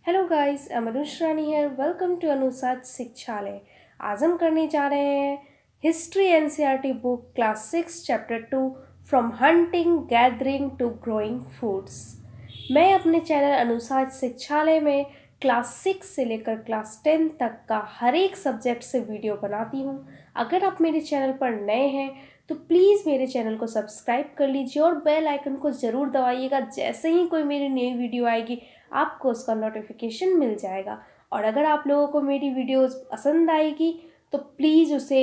Hello guys, I am Anush Rani here. Welcome to Anusaj Shikshalaya. आज हम करने जा रहे हैं history NCERT book class 6 chapter 2 from hunting gathering to growing foods. मैं अपने चैनल अनुसाज शिक्षालय में क्लास 6 से लेकर क्लास 10 तक का हर एक सब्जेक्ट से वीडियो बनाती हूँ। अगर आप मेरे चैनल पर नए हैं तो प्लीज़ मेरे चैनल को सब्सक्राइब कर लीजिए और बेल आइकन को ज़रूर दबाइएगा। जैसे ही कोई मेरी नई वीडियो आएगी आपको उसका नोटिफिकेशन मिल जाएगा। और अगर आप लोगों को मेरी वीडियोस पसंद आएगी तो प्लीज़ उसे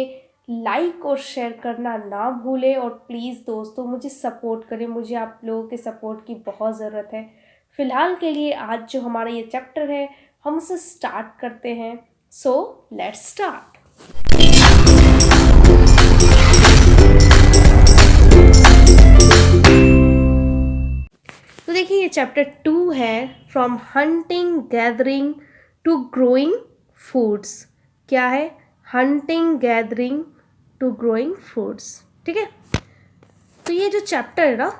लाइक और शेयर करना ना भूलें। और प्लीज़ दोस्तों मुझे सपोर्ट करें, मुझे आप लोगों के सपोर्ट की बहुत ज़रूरत है। फ़िलहाल के लिए आज जो हमारा ये चैप्टर है हम उसे स्टार्ट करते हैं। So let's start. तो देखिए ये चैप्टर 2 है, from hunting gathering to growing foods. क्या है? Hunting gathering to growing foods. ठीक है, तो ये जो चैप्टर है ना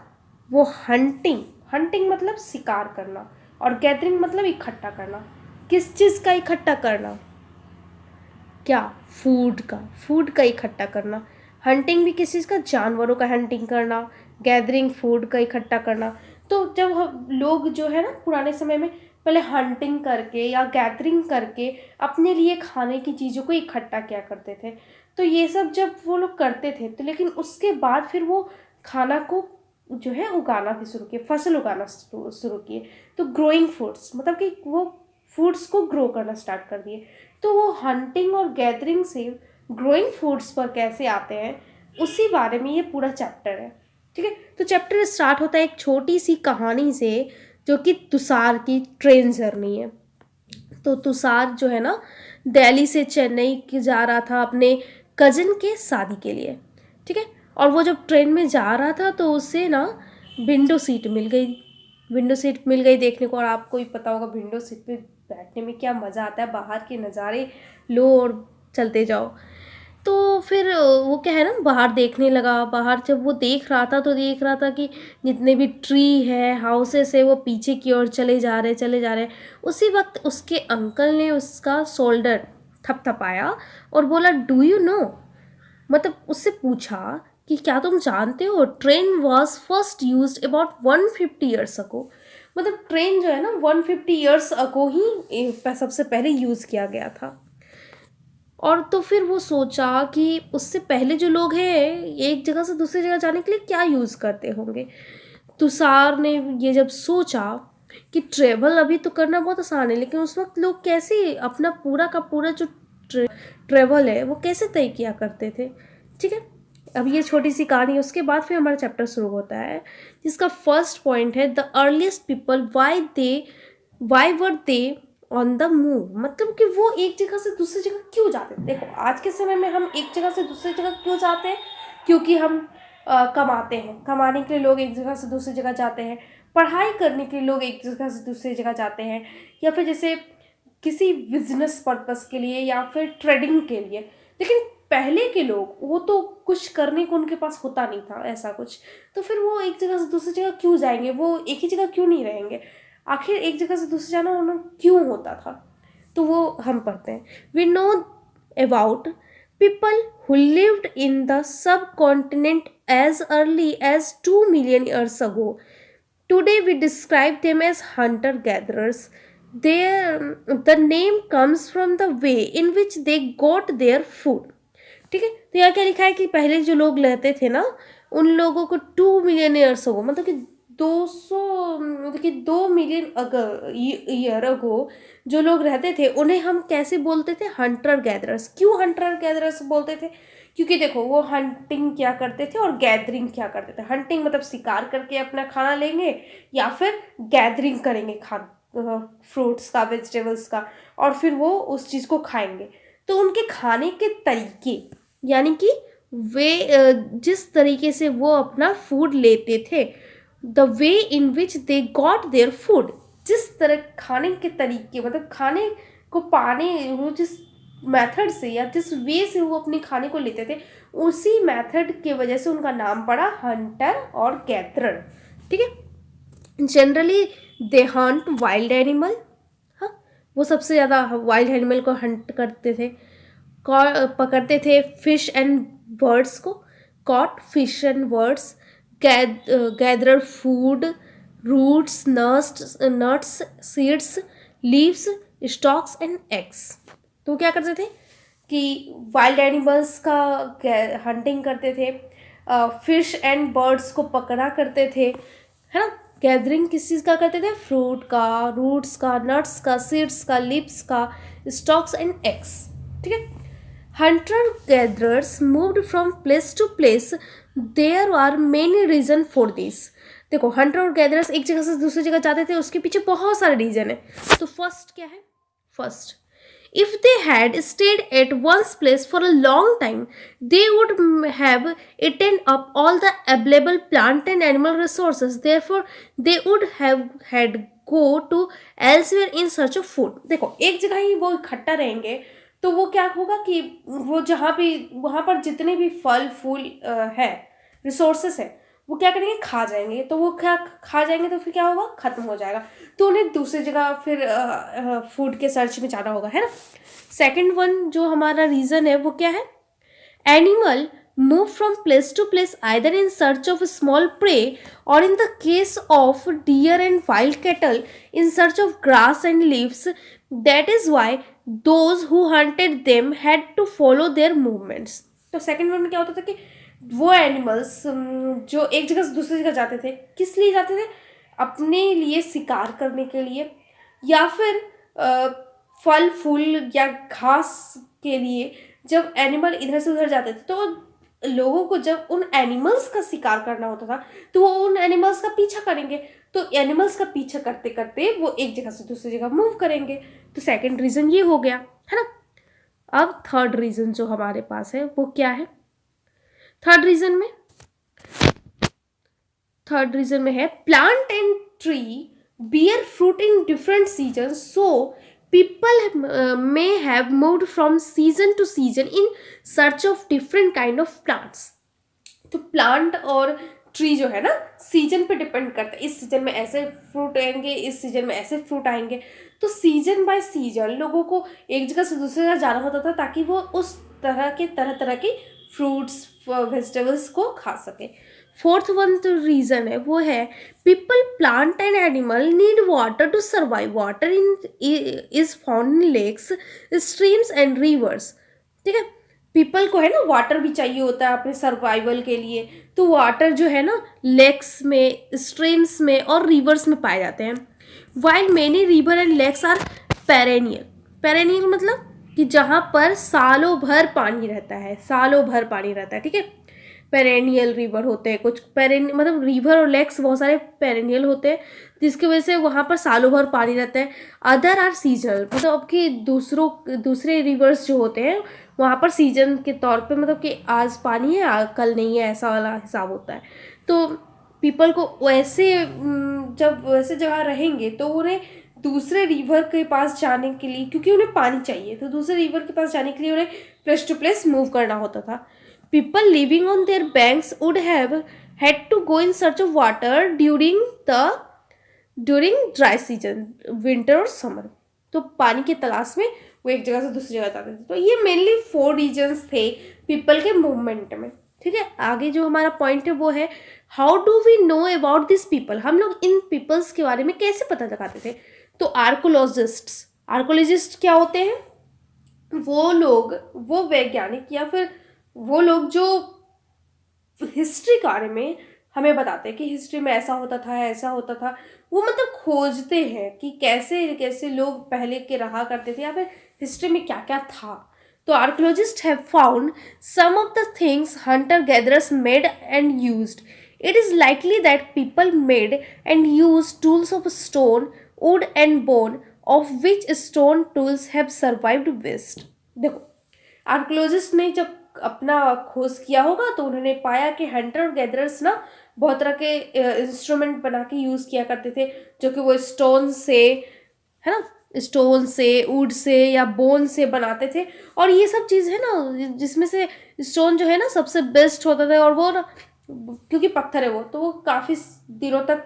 वो हंटिंग मतलब शिकार करना और गैदरिंग मतलब इकट्ठा करना। किस चीज़ का इकट्ठा करना? क्या? फूड का इकट्ठा करना। हंटिंग भी किस चीज़ का? जानवरों का हंटिंग करना। गैदरिंग फूड का इकट्ठा करना। तो जब हम लोग जो है ना पुराने समय में पहले हंटिंग करके या गैदरिंग करके अपने लिए खाने की चीज़ों को इकट्ठा किया करते थे। तो ये सब जब वो लोग करते थे तो लेकिन उसके बाद फिर वो खाना को जो है उगाना भी शुरू किए, फसल उगाना शुरू किए। तो ग्रोइंग फूड्स मतलब कि वो फूड्स को ग्रो करना स्टार्ट कर दिए। तो वो हंटिंग और गैदरिंग से ग्रोइंग फूड्स पर कैसे आते हैं उसी बारे में ये पूरा चैप्टर है। ठीक है, तो चैप्टर स्टार्ट होता है एक छोटी सी कहानी से जो कि तुषार की ट्रेन जर्नी है। तो तुषार जो है ना दिल्ली से चेन्नई जा रहा था अपने कजिन के शादी के लिए। ठीक है, और वो जब ट्रेन में जा रहा था तो उसे ना विंडो सीट मिल गई देखने को। और आपको ही पता होगा विंडो सीट पे बैठने में क्या मज़ा आता है, बाहर के नज़ारे लो और चलते जाओ। तो फिर वो क्या है ना बाहर देखने लगा। बाहर जब वो देख रहा था तो देख रहा था कि जितने भी ट्री है, हाउसेस है, वो पीछे की ओर चले जा रहे हैं। उसी वक्त उसके अंकल ने उसका शोल्डर थपथपाया और बोला, डू यू नो, मतलब उससे पूछा कि क्या तुम जानते हो train was first use about 150 years ago. मतलब ट्रेन जो है ना 150 ईयर्स अगो ही सबसे पहले यूज़ किया गया था। और तो फिर वो सोचा कि उससे पहले जो लोग हैं एक जगह से दूसरी जगह जाने के लिए क्या यूज़ करते होंगे। तुषार ने ये जब सोचा कि ट्रेवल अभी तो करना बहुत आसान है, लेकिन उस वक्त लोग कैसे अपना पूरा का पूरा जो ट्रेवल है वो कैसे तय किया करते थे। ठीक है, अब ये छोटी सी कहानी है, उसके बाद फिर हमारा चैप्टर शुरू होता है जिसका फर्स्ट पॉइंट है the earliest people why were they on the move. मतलब कि वो एक जगह से दूसरी जगह क्यों जाते थे। देखो आज के समय में हम एक जगह से दूसरी जगह क्यों जाते हैं? क्योंकि हम कमाते हैं, कमाने के लिए लोग एक जगह से दूसरी जगह जाते हैं। पढ़ाई करने के लिए लोग एक जगह से दूसरी जगह जाते हैं, या फिर जैसे किसी बिजनेस पर्पस के लिए या फिर ट्रेडिंग के लिए। लेकिन पहले के लोग वो तो कुछ करने को उनके पास होता नहीं था ऐसा कुछ, तो फिर वो एक जगह से दूसरी जगह क्यों जाएंगे? वो एक ही जगह क्यों नहीं रहेंगे? आखिर एक जगह से दूसरी जाना उन्हें क्यों होता था? तो वो हम पढ़ते हैं। We know about people who lived in the subcontinent as early as 2 million years ago. Today we describe them as hunter-gatherers. The name comes from the way in which they got their food. ठीक है, तो यहाँ क्या लिखा है कि पहले जो लोग रहते थे ना उन लोगों को 2 मिलियन ईयर्स अगो, मतलब कि 2 मिलियन ईयर अगो जो लोग रहते थे उन्हें हम कैसे बोलते थे? Hunter gatherers. क्यों हंटर गैदरर्स बोलते थे? क्योंकि देखो वो हंटिंग क्या करते थे और गैदरिंग क्या करते थे। हंटिंग मतलब शिकार करके अपना खाना लेंगे, या फिर गैदरिंग करेंगे फ्रूट्स का, वेजिटेबल्स का, और फिर वो उस चीज़ को खाएंगे। तो उनके खाने के तरीके, यानी कि वे जिस तरीके से वो अपना फूड लेते थे, the way in which they got their food, जिस तरह खाने के तरीके मतलब खाने को पाने वो जिस मेथड से या जिस वे से वो अपने खाने को लेते थे उसी मेथड के वजह से उनका नाम पड़ा हंटर और गैदरर। ठीक है, generally they Hunt wild animal, हाँ, वो सबसे ज़्यादा वाइल्ड एनिमल को हंट करते थे, पकड़ते थे फिश एंड बर्ड्स को, caught fish and birds, gather food, roots, nuts, seeds, leaves, stalks and eggs. तो क्या करते थे कि वाइल्ड एनिमल्स का हंटिंग करते थे, फिश एंड बर्ड्स को पकड़ा करते थे, है ना। गैदरिंग किस चीज़ का करते थे? फ्रूट का, रूट्स का, नट्स का, सीड्स का, लीव्स का, स्टॉक्स एंड एग्स, ठीक है। hunter gatherers moved from place to place. There are many reasons for this. देखो हंटर और गैदरर्स एक जगह से दूसरी जगह जाते थे, उसके पीछे बहुत सारे रीजन है। तो फर्स्ट क्या है? First, if they had stayed at one's place for a long time, they would have eaten up all the available plant and animal resources. Therefore, they would have had go to elsewhere in search of food. देखो एक जगह ही वो इकट्ठा रहेंगे तो वो क्या होगा कि वो जहाँ भी वहाँ पर जितने भी फल फूल है, रिसोर्सेस है, वो क्या करेंगे? खा जाएंगे। तो वो क्या खा जाएंगे तो फिर क्या होगा? खत्म हो जाएगा। तो उन्हें दूसरी जगह फिर फूड के सर्च में जाना होगा, है ना। सेकंड वन जो हमारा रीज़न है वो क्या है? Animal move from place to place either in search of small prey और in the case of deer and wild cattle in search of grass and leaves. That is why those who hunted them had to follow their movements. तो second one में क्या होता था कि वो animals जो एक जगह से दूसरी जगह जाते थे, किस लिए जाते थे? अपने लिए शिकार करने के लिए, या फिर फल फूल या घास के लिए। जब एनिमल इधर से उधर जाते थे तो लोगों को जब उन एनिमल्स का शिकार करना होता था तो वो उन एनिमल्स का पीछा करेंगे। तो एनिमल्स का पीछा करते करते वो एक जगह से दूसरी जगह मूव करेंगे। तो सेकंड रीज़न ये हो गया, है ना। अब थर्ड रीज़न जो हमारे पास है वो क्या है? थर्ड रीज़न में है plant and tree bear fruit in different seasons, so people may have moved from season to season in search of different kind of plants. तो प्लांट और ट्री जो है ना सीजन पे डिपेंड करता है। इस सीजन में ऐसे फ्रूट आएंगे, इस सीजन में ऐसे फ्रूट आएंगे। तो सीजन बाय सीजन लोगों को एक जगह से दूसरी जगह जाना होता था ताकि वो उस तरह तरह की फ्रूट्स वेजिटेबल्स को खा सके। फोर्थ वन जो रीज़न है वो है people, plant and animal need water to survive. Water is found in lakes, streams and rivers, ठीक है। पीपल को है ना वाटर भी चाहिए होता है अपने सर्वाइवल के लिए। तो वाटर जो है ना लेक्स में, स्ट्रीम्स में और रिवर्स में पाए जाते हैं। While many river and lakes are perennial. Perennial मतलब कि जहाँ पर सालों भर पानी रहता है, सालों भर पानी रहता है, ठीक है। पेरेनियल रिवर होते हैं कुछ, मतलब रिवर और लेक्स बहुत सारे पेरेनियल होते हैं जिसकी वजह से वहाँ पर सालों भर पानी रहता है। अदर आर सीजनल, मतलब अब कि दूसरे रिवर्स जो होते हैं वहाँ पर सीजन के तौर पे, मतलब कि आज पानी है कल नहीं है, ऐसा वाला हिसाब होता है। तो पीपल को वैसे जब वैसे जगह रहेंगे तो उन्हें दूसरे रिवर के पास जाने के लिए, क्योंकि उन्हें पानी चाहिए, तो दूसरे रिवर के पास जाने के लिए उन्हें प्लेस टू प्लेस मूव करना होता था। People living on their banks would have had to go in search of water during dry season, winter और summer. तो पानी की तलाश में वो एक जगह से दूसरी जगह जाते थे। तो ये मेनली 4 रीजन्स थे पीपल के मूवमेंट में, ठीक है। आगे जो हमारा पॉइंट है वो है how do we know about this people. हम लोग इन पीपल्स के बारे में कैसे पता लगाते थे? तो आर्कोलॉजिस्ट क्या होते हैं? वो लोग, वो वैज्ञानिक या फिर वो लोग जो हिस्ट्री के बारे में हमें बताते हैं कि हिस्ट्री में ऐसा होता था, ऐसा होता था। वो मतलब खोजते हैं कि कैसे कैसे लोग पहले के रहा करते थे या फिर हिस्ट्री में क्या क्या था। तो archaeologist have found some of the things hunter gatherers made and used. It is likely that people made and use tools of stone, wood and bone, of which stone tools have survived best. देखो archaeologist ने जब अपना खोज किया होगा तो उन्होंने पाया कि हंटर और गैदरर्स ना बहुत तरह के इंस्ट्रूमेंट बना के यूज़ किया करते थे, जो कि वो स्टोन से, है ना, स्टोन से, वुड से या बोन से बनाते थे। और ये सब चीज़ है ना जिसमें से स्टोन जो है ना सबसे बेस्ट होता था, और वो ना क्योंकि पत्थर है वो, तो वो काफ़ी दिनों तक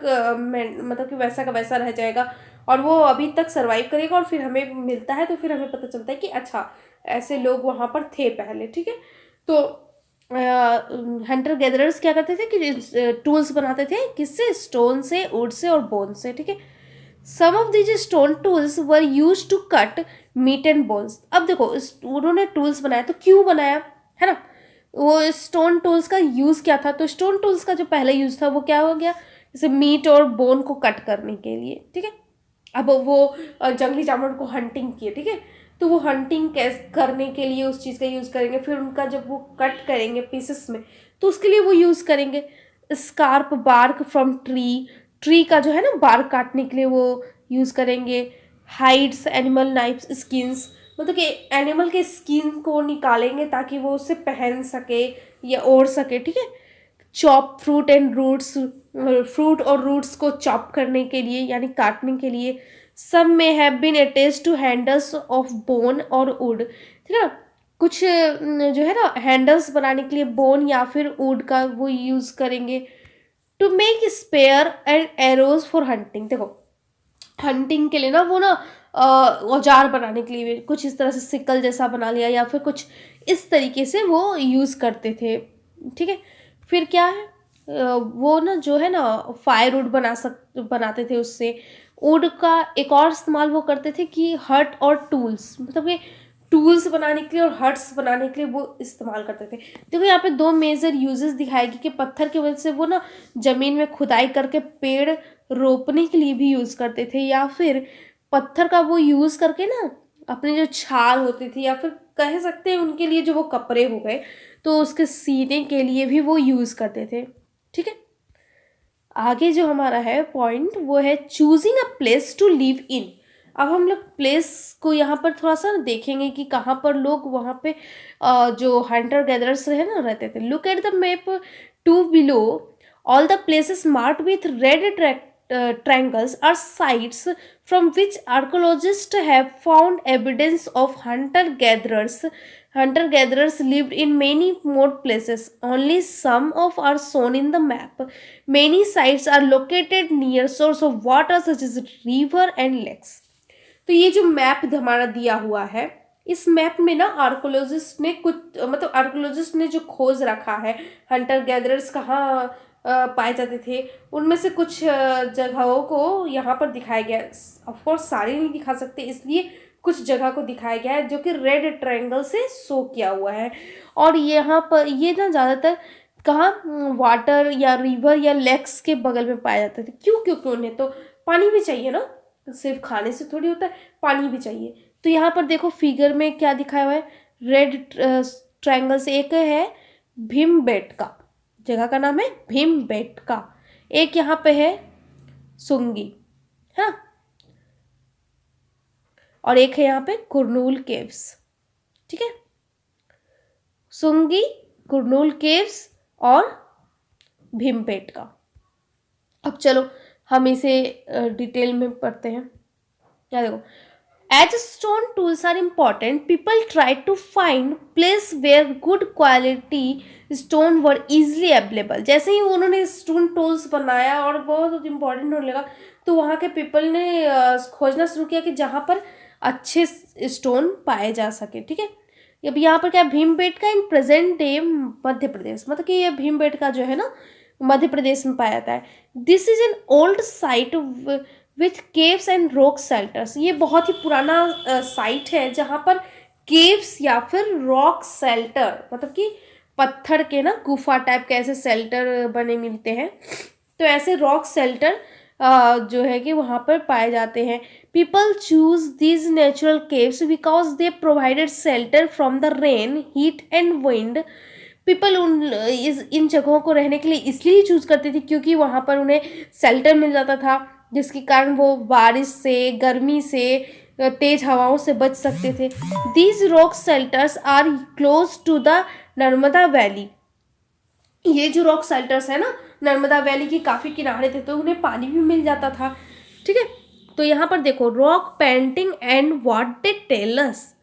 मतलब कि वैसा का वैसा रह जाएगा और वो अभी तक सर्वाइव करेगा और फिर हमें मिलता है, तो फिर हमें पता चलता है कि अच्छा ऐसे लोग वहाँ पर थे पहले, ठीक है। तो हंटर गैदरर्स क्या करते थे कि टूल्स बनाते थे, किससे, स्टोन से, वुड से और बोन से, ठीक है। Some of these stone tools were used to cut meat and bones. अब देखो उन्होंने टूल्स बनाया तो क्यों बनाया, है ना। वो स्टोन टूल्स का यूज क्या था, तो स्टोन टूल्स का जो पहला यूज था वो क्या हो गया, जैसे मीट और बोन को कट करने के लिए, ठीक है। अब वो जंगली जानवर को हंटिंग किए, ठीक है, तो वो हंटिंग करने के लिए उस चीज़ का यूज़ करेंगे, फिर उनका जब वो कट करेंगे पीसेस में तो उसके लिए वो यूज़ करेंगे। Scrape bark from tree, tree का जो है ना बार्क काटने के लिए वो यूज़ करेंगे। हाइड्स एनिमल नाइफ्स स्किन्स, मतलब कि एनिमल के स्किन को निकालेंगे ताकि वो उसे पहन सके या ओढ़ सके, ठीक है। Chop fruit and roots, fruit और रूट्स को चॉप करने के लिए यानी काटने के लिए। सब में have been attached to handles of bone और वुड, ठीक है ना। कुछ जो है ना हैंडल्स बनाने के लिए बोन या फिर वुड का वो यूज़ करेंगे। To make spear and arrows for hunting, देखो हंटिंग के लिए ना वो ना औजार बनाने के लिए कुछ इस तरह से सिकल जैसा बना लिया या फिर कुछ इस तरीके से वो यूज़ करते थे, ठीक है। फिर क्या है वो ना जो है ना फायर वुड बनाते थे उससे। वुड का एक और इस्तेमाल वो करते थे कि हट और टूल्स, मतलब कि टूल्स बनाने के लिए और हट्स बनाने के लिए वो इस्तेमाल करते थे। देखो यहाँ पे दो मेजर यूजेस दिखाएगी कि पत्थर की वजह से वो ना ज़मीन में खुदाई करके पेड़ रोपने के लिए भी यूज़ करते थे, या फिर पत्थर का वो यूज़ करके ना अपनी जो छाल होती थी या फिर कह सकते हैं उनके लिए जो वो कपड़े हो गए तो उसके सीने के लिए भी वो यूज़ करते थे, ठीक है। आगे जो हमारा है पॉइंट वो है choosing a place to live in. अब हम लोग प्लेस को यहाँ पर थोड़ा सा देखेंगे कि कहाँ पर लोग वहाँ पे जो हंटर गैदरर्स है ना रहते थे। Look at the map two below, all the places marked with red triangles are sites from which archaeologists have found evidence of hunter-gatherers. Hunter-gatherers lived in many more places. Only some of are shown in the map. Many sites are located near source of water such as river and lakes. तो ये जो map हमारा दिया हुआ है, इस map में ना आर्कोलॉजिस्ट ने कुछ मतलब आर्कोलॉजिस्ट ने जो खोज रखा है हंटर गैदरर्स कहाँ पाए जाते थे, उनमें से कुछ जगहों को यहाँ पर दिखाया गया है। ऑफकोर्स सारे नहीं दिखा सकते, इसलिए कुछ जगह को दिखाया गया है जो कि रेड ट्रायंगल से शो किया हुआ है। और यहाँ पर ये ना ज़्यादातर कहाँ वाटर या रिवर या लेक्स के बगल में पाए जाते थे। क्यों, क्योंकि उन्हें तो पानी भी चाहिए ना, सिर्फ खाने से थोड़ी होता है, पानी भी चाहिए। तो यहाँ पर देखो फिगर में क्या दिखाया हुआ है, रेड ट्रायंगल से एक है भीमबेटका, जगह का नाम है भीमबेटका, एक यहाँ पे है सुंगी, है ना, और एक है यहाँ पे कुरनूल केव्स, ठीक है। सुंगी, कुरनूल केव्स और भीमबेटका। अब चलो हम इसे डिटेल में पढ़ते हैं। क्या देखो, as stone tools are important, people tried to find place where good quality stone were easily available. जैसे ही उन्होंने स्टोन टूल्स बनाया और बहुत इम्पोर्टेंट होने लगा तो वहाँ के पीपल ने खोजना शुरू किया कि जहाँ पर अच्छे स्टोन पाए जा सके, ठीक है। अब यहाँ पर क्या Bhimbetka in present day Madhya Pradesh, मतलब कि ये भीमबेटका जो है ना मध्य प्रदेश में पाया जाता है। This is an old site with caves and rock shelters. ये बहुत ही पुराना साइट है जहाँ पर केव्स या फिर रॉक शेल्टर, मतलब कि पत्थर के ना गुफा टाइप के ऐसे शेल्टर बने मिलते हैं, तो ऐसे रॉक शेल्टर जो है कि वहाँ पर पाए जाते हैं। People choose these natural caves because they provided shelter from the rain, heat and wind. People in जगहों को रहने के लिए इसलिए चूज करते थे क्योंकि वहाँ पर उन्हें शेल्टर मिल जाता था, जिसके कारण वो बारिश से, गर्मी से, तेज हवाओं से बच सकते थे। These rock shelters are close to the Narmada valley. ये जो रॉक शेल्टर्स है ना नर्मदा वैली के काफ़ी किनारे थे तो उन्हें पानी भी मिल जाता था, ठीक है। तो यहाँ पर देखो rock painting and what they tell us.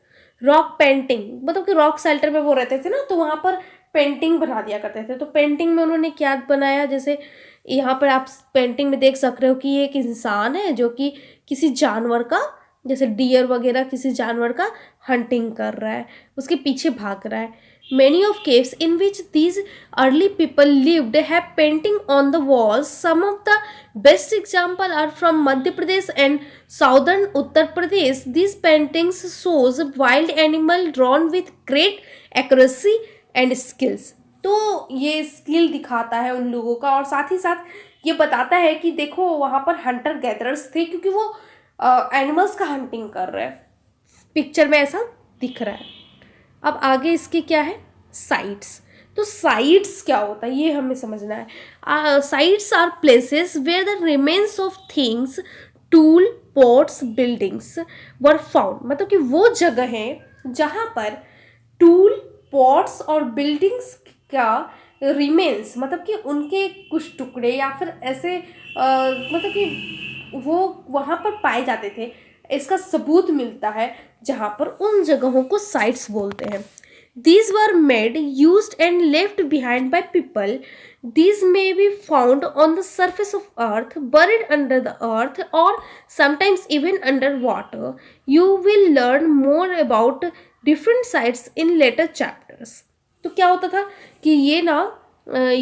Rock painting मतलब कि रॉक शेल्टर में वो रहते थे ना तो वहाँ पर पेंटिंग बना दिया करते थे। तो पेंटिंग में उन्होंने क्या बनाया, जैसे यहाँ पर आप पेंटिंग में देख सक रहे हो कि ये एक इंसान है जो कि किसी जानवर का, जैसे डियर वगैरह किसी जानवर का हंटिंग कर रहा है, उसके पीछे भाग रहा है. Many of caves in which these early people lived have painting on the walls. Some of the best example are from Madhya Pradesh and southern Uttar Pradesh. These paintings shows wild animal drawn with great accuracy and skills. तो ये skill दिखाता है उन लोगों का, और साथ ही साथ ये बताता है कि देखो वहाँ पर हंटर गैदरर्स थे, क्योंकि वो एनिमल्स का हंटिंग कर रहे हैं. पिक्चर में ऐसा दिख रहा है. अब आगे इसके क्या है, साइट्स. तो साइट्स क्या होता है ये हमें समझना है. Sites are places where the remains of things, tool, pots, buildings were found. मतलब कि वो जगह है जहाँ पर टूल, पॉट्स और बिल्डिंग्स का रिमेन्स, मतलब कि उनके कुछ टुकड़े या फिर ऐसे मतलब कि वो वहाँ पर पाए जाते थे, इसका सबूत मिलता है, जहाँ पर उन जगहों को साइट्स बोलते हैं. These were made, used and left behind by people. These may be found on the surface of earth, buried under the earth, or sometimes even underwater. You will learn more about different sites in later chapters. तो क्या होता था कि ये ना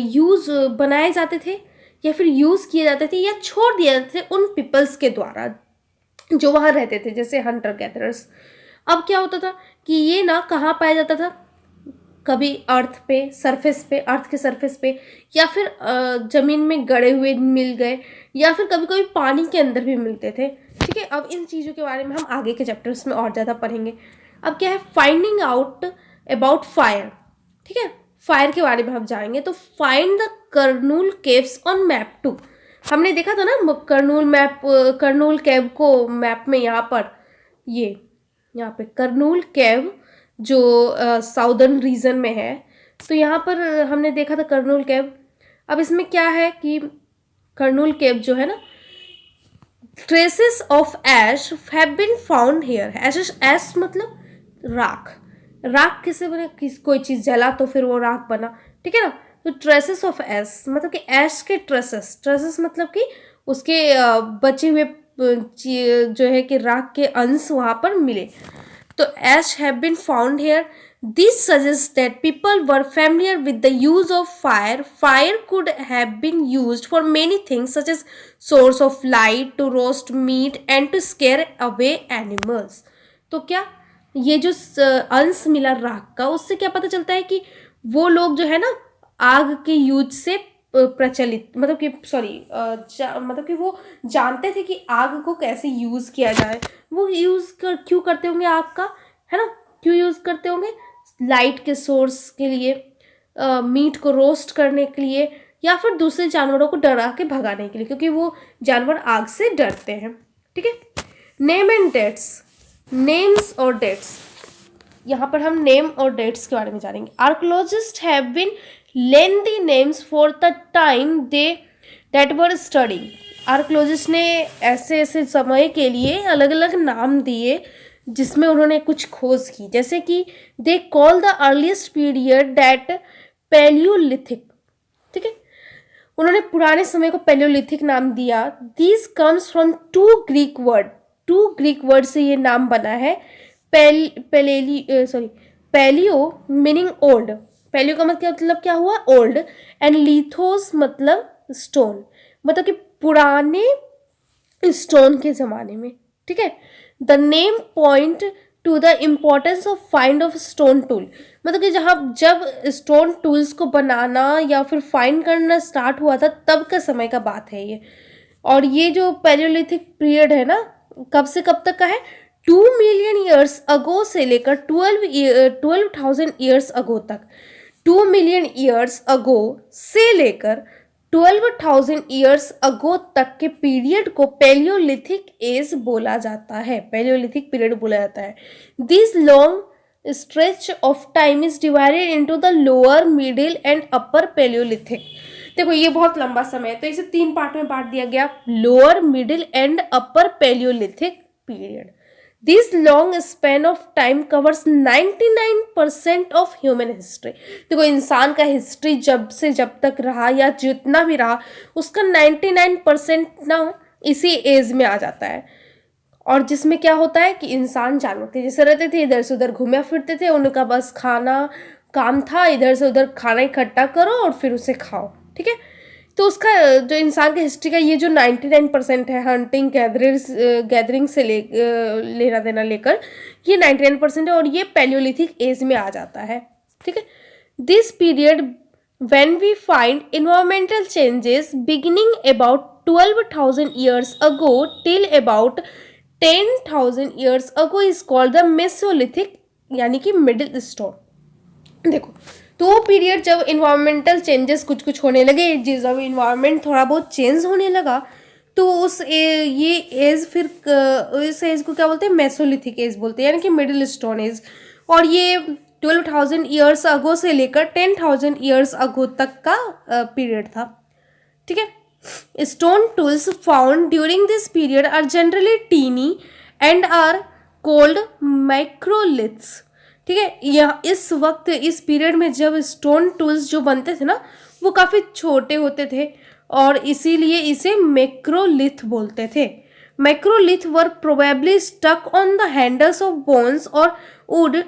use बनाए जाते थे या फिर यूज़ किए जाते थे या छोड़ दिए जाते थे उन पीपल्स के द्वारा जो वहाँ रहते थे, जैसे हंटर गैदरर्स. अब क्या होता था कि ये ना कहाँ पाया जाता था, कभी अर्थ पे, सरफेस पे, अर्थ के सरफेस पे, या फिर ज़मीन में गड़े हुए मिल गए, या फिर कभी कभी पानी के अंदर भी मिलते थे. ठीक है, अब इन चीज़ों के बारे में हम आगे के चैप्टर्स में और ज़्यादा पढ़ेंगे. अब क्या है, फाइंडिंग आउट अबाउट फायर. ठीक है, फायर के बारे में हम जाएंगे. तो find the Kurnool caves on map 2. हमने देखा था ना कर्नूल केव को मैप में, यहाँ पर यहाँ पे कर्नूल केव जो साउदर्न रीजन में है, तो यहाँ पर हमने देखा था कर्नूल केव. अब इसमें क्या है कि कर्नूल केव जो है ना, traces of ash have been found here. Ash मतलब राख. राख किससे बने, कोई चीज़ जला तो फिर वो राख बना. ठीक है ना. तो ट्रेसेस ऑफ एश मतलब कि एश के ट्रेसेस मतलब कि उसके बचे हुए जो है कि राख के अंश वहाँ पर मिले. तो ash have been found here. This suggest that people were familiar with the use of fire. Fire could have been used for many things such as source of light, to roast meat and to scare away animals. तो क्या ये जो अंश मिला राख का, उससे क्या पता चलता है कि वो लोग जो है ना आग के यूज से प्रचलित, मतलब कि मतलब कि वो जानते थे कि आग को कैसे यूज़ किया जाए. वो क्यों करते होंगे आग का, है ना, क्यों यूज़ करते होंगे, लाइट के सोर्स के लिए, मीट को रोस्ट करने के लिए, या फिर दूसरे जानवरों को डरा के भगाने के लिए, क्योंकि वो जानवर आग से डरते हैं. ठीक है. Name and dates. नेम्स और डेट्स, यहाँ पर हम नेम और डेट्स के बारे में जानेंगे. Archaeologist have been lengthy names for the time that were studying. Archaeologist ने ऐसे ऐसे समय के लिए अलग अलग नाम दिए जिसमें उन्होंने कुछ खोज की. जैसे कि they call the earliest period that palaeolithic. ठीक है, उन्होंने पुराने समय को पैलियोलिथिक नाम दिया. This comes from two Greek word से ये नाम बना है. Palaeo meaning old. पैलियो का मतलब क्या हुआ, ओल्ड, एंड लिथोस मतलब स्टोन, मतलब कि पुराने स्टोन के ज़माने में. ठीक है. The name point two the importance of find of stone tool. मतलब कि जब स्टोन टूल्स को बनाना या फिर फाइंड करना स्टार्ट हुआ था, तब का समय का बात है ये. और ये जो पैलियोलिथिक पीरियड है ना, कब से कब तक का है, 2 मिलियन ईयर्स अगो से लेकर 12,000 ईयर्स अगो तक. 2 मिलियन ईयर्स अगो से लेकर 12,000 ईयर्स अगो तक के पीरियड को पैलियोलिथिक एज बोला जाता है, पैलियोलिथिक पीरियड बोला जाता है. This long stretch of time is divided into the lower, middle and upper Palaeolithic. देखो ये बहुत लंबा समय है, तो इसे 3 पार्ट में बांट दिया गया, lower, middle and upper Palaeolithic period. This long span of time covers 99% of human history. देखो इंसान का हिस्ट्री जब से जब तक रहा या जितना भी रहा, उसका 99% ना इसी एज में आ जाता है. और जिसमें क्या होता है कि इंसान जानवर थे, जैसे रहते थे, इधर से उधर घूमे फिरते थे, उनका बस खाना काम था, इधर से उधर खाना इकट्ठा करो और फिर उसे खाओ, ठीक है। तो उसका जो इंसान की हिस्ट्री का ये जो 99% है हंटिंग गैदरिंग से लेना देना लेकर, ये 99% है और ये पैलियोलिथिक एज में आ जाता है, ठीक है। This period when we find environmental changes beginning about 12,000 years ago till about 10,000 years ago is called the Mesolithic यानी कि मिडिल स्टोन। देखो, तो वो पीरियड जब इन्वायरमेंटल चेंजेस कुछ कुछ होने लगे, जब इन्वायरमेंट थोड़ा बहुत चेंज होने लगा, तो ये एज फिर इस एज को क्या बोलते हैं, मेसोलिथिक एज बोलते हैं, यानी कि मिडिल स्टोन एज। और ये 12,000 ईयर्स अगो से लेकर 10,000 ईयर्स अगो तक का पीरियड था, ठीक है। Stone tools found during this period are generally tiny and are called microliths, ठीक है। यह इस वक्त इस पीरियड में जब स्टोन टूल्स जो बनते थे ना, वो काफ़ी छोटे होते थे और इसीलिए इसे मैक्रोलिथ बोलते थे। Macrolith were probably stuck on the handles of bones और wood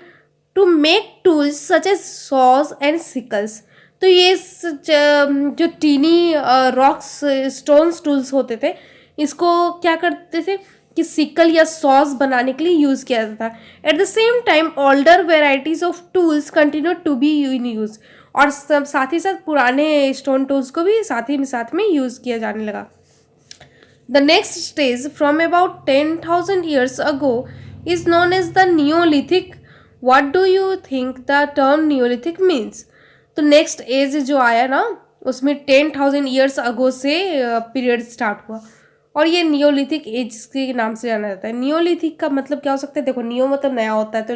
to make tools such as saws and sickles. तो ये जो टीनी रॉक्स स्टोन्स टूल्स होते थे, इसको क्या करते थे कि सिकल या सॉस बनाने के लिए यूज़ किया जाता था। At the same time older varieties of tools continue to be in use, और सब साथ ही साथ पुराने स्टोन टूल्स को भी साथ में यूज़ किया जाने लगा। The next stage from about 10,000 years ago is known as the neolithic. What do you think the term neolithic means? तो नेक्स्ट एज जो आया ना, उसमें 10,000 ईयर्स अगो से पीरियड स्टार्ट हुआ और ये नियोलिथिक एज के नाम से जाना जाता है। नियोलिथिक का मतलब क्या हो सकता है? देखो, नियो मतलब नया होता है, तो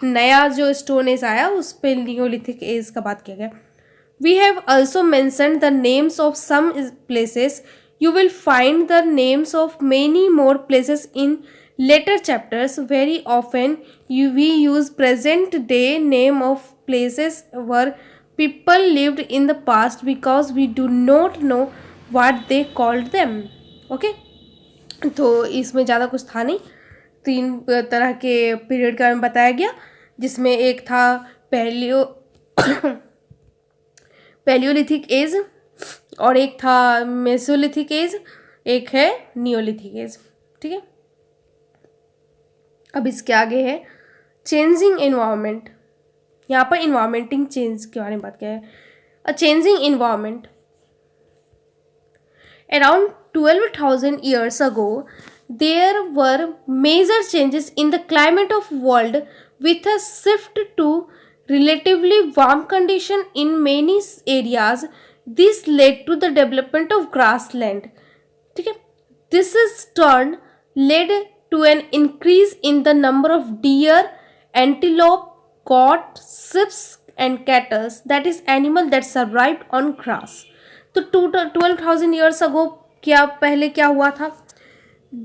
नया जो स्टोन एज आया उस पर नियोलिथिक एज का बात किया गया। We have also mentioned the names of some places. You will find the names of many more places in later chapters. Very often we use present day name of places where people lived in the past because we do not know what they called them. Okay, तो इसमें ज़्यादा कुछ था नहीं, 3 तरह के period के बारे में बताया गया, जिसमें एक था पैलियोलिथिक एज और एक था मेसोलिथिक एज, एक है नियोलिथिक एज, ठीक है। अब इसके आगे है चेंजिंग इन्वायरमेंट। यहाँ पर इन्वायरमेंटिंग चेंज के बारे में बात किया है। अ changing environment around 12,000 years ago there were major changes in the climate of world with a shift to relatively warm condition in many areas. This led to the development of grassland, ठीक है। This is turn led to an increase in the number of deer, antelope, goat, sheep and cattle, that is animal that survived on grass. तो 12,000 years ago पहले क्या हुआ था?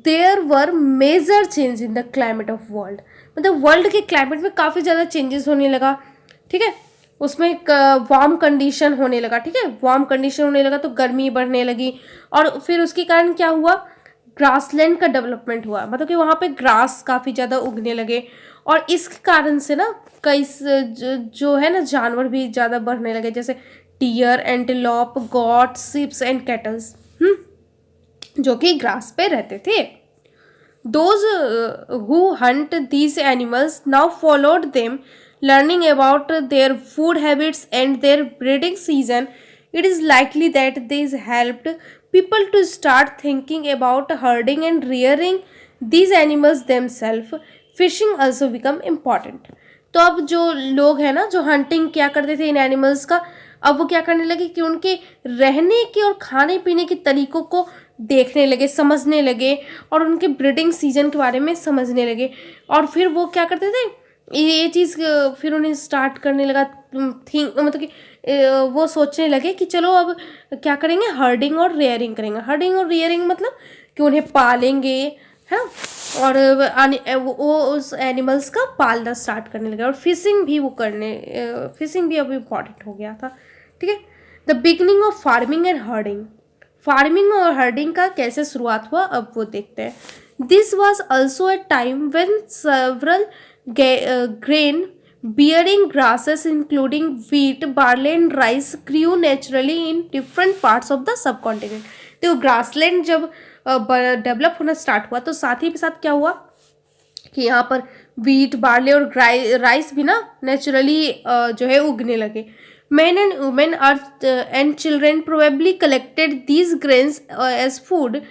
There were major change in the climate of world, मतलब world के climate में काफ़ी ज़्यादा चेंजेस होने लगा, ठीक है। उसमें एक वार्म कंडीशन होने लगा, ठीक है। वार्म कंडीशन होने लगा तो गर्मी बढ़ने लगी और फिर उसके कारण क्या हुआ? ग्रासलैंड का डेवलपमेंट हुआ, मतलब कि वहाँ पे ग्रास काफ़ी ज़्यादा उगने लगे और इसके कारण से ना कई जो है ना जानवर भी ज़्यादा बढ़ने लगे, जैसे deer, antelope, goat, sheeps and cattles, जो कि ग्रास पे रहते थे। Those who hunt these animals now followed them, learning about their food habits and their breeding season. It is likely that this helped people to start thinking about herding and rearing these animals themselves. Fishing also become important. तो अब जो लोग हैं ना, जो hunting क्या करते थे इन एनिमल्स का, अब वो क्या करने लगे कि उनके रहने के और खाने पीने के तरीकों को देखने लगे, समझने लगे और उनके ब्रीडिंग सीजन के बारे में समझने लगे। और फिर वो क्या करते थे, ये चीज़ फिर उन्हें स्टार्ट करने लगा मतलब कि वो सोचने लगे कि चलो अब क्या करेंगे, हर्डिंग और रेयरिंग करेंगे। हर्डिंग और रेयरिंग मतलब कि उन्हें पालेंगे, है, और वो उस एनिमल्स का पालना स्टार्ट करने लगे। और फिशिंग भी अब इम्पॉर्टेंट हो गया था, ठीक है। The beginning of farming and herding. Farming और हर्डिंग का कैसे शुरुआत हुआ, अब वो देखते हैं। This was also a time when several grain bearing grasses including wheat, barley and rice grew naturally in different parts of the subcontinent. तो ग्रासलैंड जब डेवलप होना स्टार्ट हुआ तो साथ ही के साथ क्या हुआ कि यहाँ पर वीट, बार्ले और राइस भी ना नेचुरली जो है उगने लगे. Men and women and children probably collected these grains as food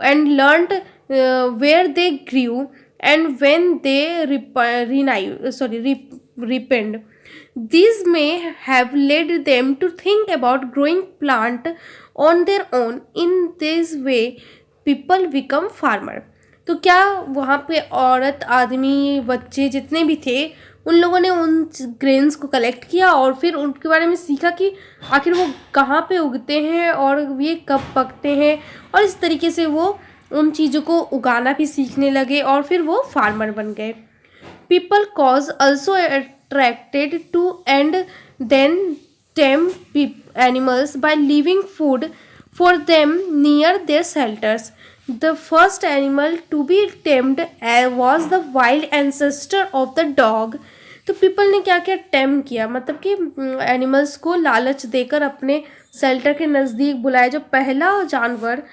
and learned where they grew and when they ripened. These may have led them to think about growing plant on their own. In this way, people become farmer. तो क्या वहाँ पे औरत, आदमी, बच्चे जितने भी थे उन लोगों ने उन ग्रेन्स को कलेक्ट किया और फिर उनके बारे में सीखा कि आखिर वो कहाँ पे उगते हैं और ये कब पकते हैं, और इस तरीके से वो उन चीज़ों को उगाना भी सीखने लगे और फिर वो फार्मर बन गए. People cause also attracted to and then tame animals by leaving food for them near their shelters. The first animal to be tamed was the wild ancestor of the dog. तो people ने क्या क्या टेम किया, मतलब कि animals को लालच देकर अपने शेल्टर के नज़दीक बुलाया. जो पहला जानवर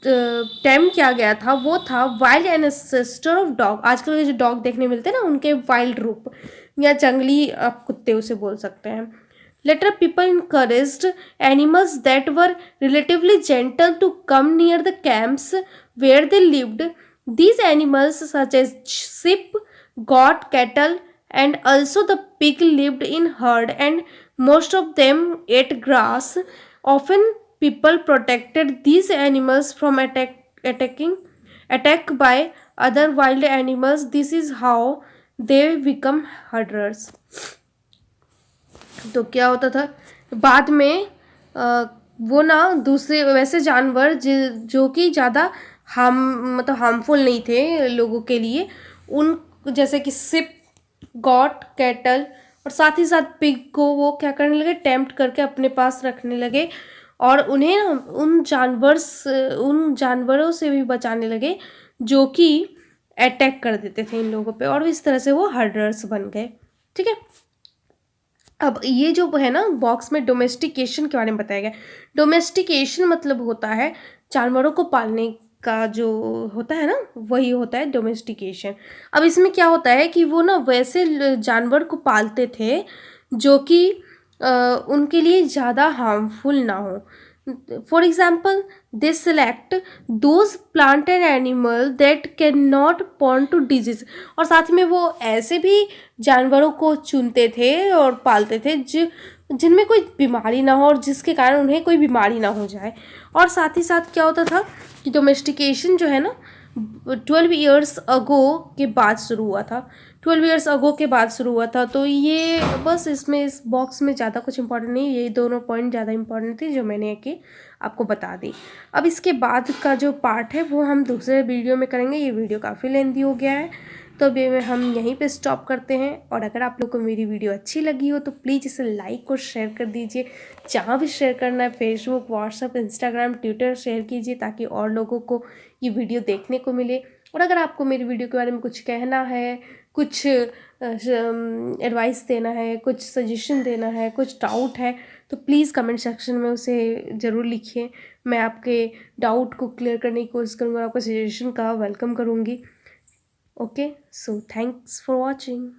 टेम किया गया था वो था वाइल्ड एंसेस्टर ऑफ डॉग. आजकल जो डॉग देखने मिलते हैं ना उनके वाइल्ड रूप या जंगली आप कुत्ते उसे बोल सकते हैं. Later, people encouraged animals that were relatively gentle to come near the camps where they lived. These animals, such as sheep, goat, cattle, and also the pig, lived in herd, and most of them ate grass. Often, people protected these animals from attack by other wild animals. This is how they become herders. तो क्या होता था बाद में वो ना दूसरे वैसे जानवर जो कि ज़्यादा हार्मफुल नहीं थे लोगों के लिए, उन जैसे कि सिप, गॉट, कैटल और साथ ही साथ पिग को वो क्या करने लगे, टेम्प्ट करके अपने पास रखने लगे और उन्हें ना उन जानवरों से भी बचाने लगे जो कि अटैक कर देते थे इन लोगों पे, और इस तरह से वो हर्डर्स बन गए. ठीक है. अब ये जो है ना बॉक्स में डोमेस्टिकेशन के बारे में बताया गया. डोमेस्टिकेशन मतलब होता है जानवरों को पालने का जो होता है ना, वही होता है डोमेस्टिकेशन. अब इसमें क्या होता है कि वो ना वैसे जानवर को पालते थे जो कि उनके लिए ज़्यादा हार्मफुल ना हो. For example, they select those plant and animal that can not prone to disease. और साथ में वो ऐसे भी जानवरों को चुनते थे और पालते थे जिनमें कोई बीमारी ना हो और जिसके कारण उन्हें कोई बीमारी ना हो जाए. और साथ ही साथ क्या होता था कि डोमेस्टिकेशन जो है ना 12 ईयर्स अगो के बाद शुरू हुआ था. 12 ईयर्स अगो के बाद शुरू हुआ था. तो ये बस इसमें इस बॉक्स में ज़्यादा कुछ इंपॉर्टेंट नहीं, ये दोनों पॉइंट ज़्यादा इंपॉर्टेंट थे जो मैंने कि आपको बता दी. अब इसके बाद का जो पार्ट है वो हम दूसरे वीडियो में करेंगे. ये वीडियो काफ़ी लेंथी हो गया है तो अभी हम यहीं पे स्टॉप करते हैं. और अगर आप लोग को मेरी वीडियो अच्छी लगी हो तो प्लीज़ इसे लाइक और शेयर कर दीजिए. जहाँ भी शेयर करना है, Facebook, WhatsApp, Instagram, Twitter share कीजिए ताकि और लोगों को ये वीडियो देखने को मिले. और अगर आपको मेरी वीडियो के बारे में कुछ कहना है, कुछ एडवाइस देना है, कुछ सजेशन देना है, कुछ डाउट है तो प्लीज़ कमेंट सेक्शन में उसे ज़रूर लिखिए. मैं आपके डाउट को क्लियर करने की कोशिश करूँगा और आपके सजेशन का वेलकम करूँगी. Okay, so thanks for watching.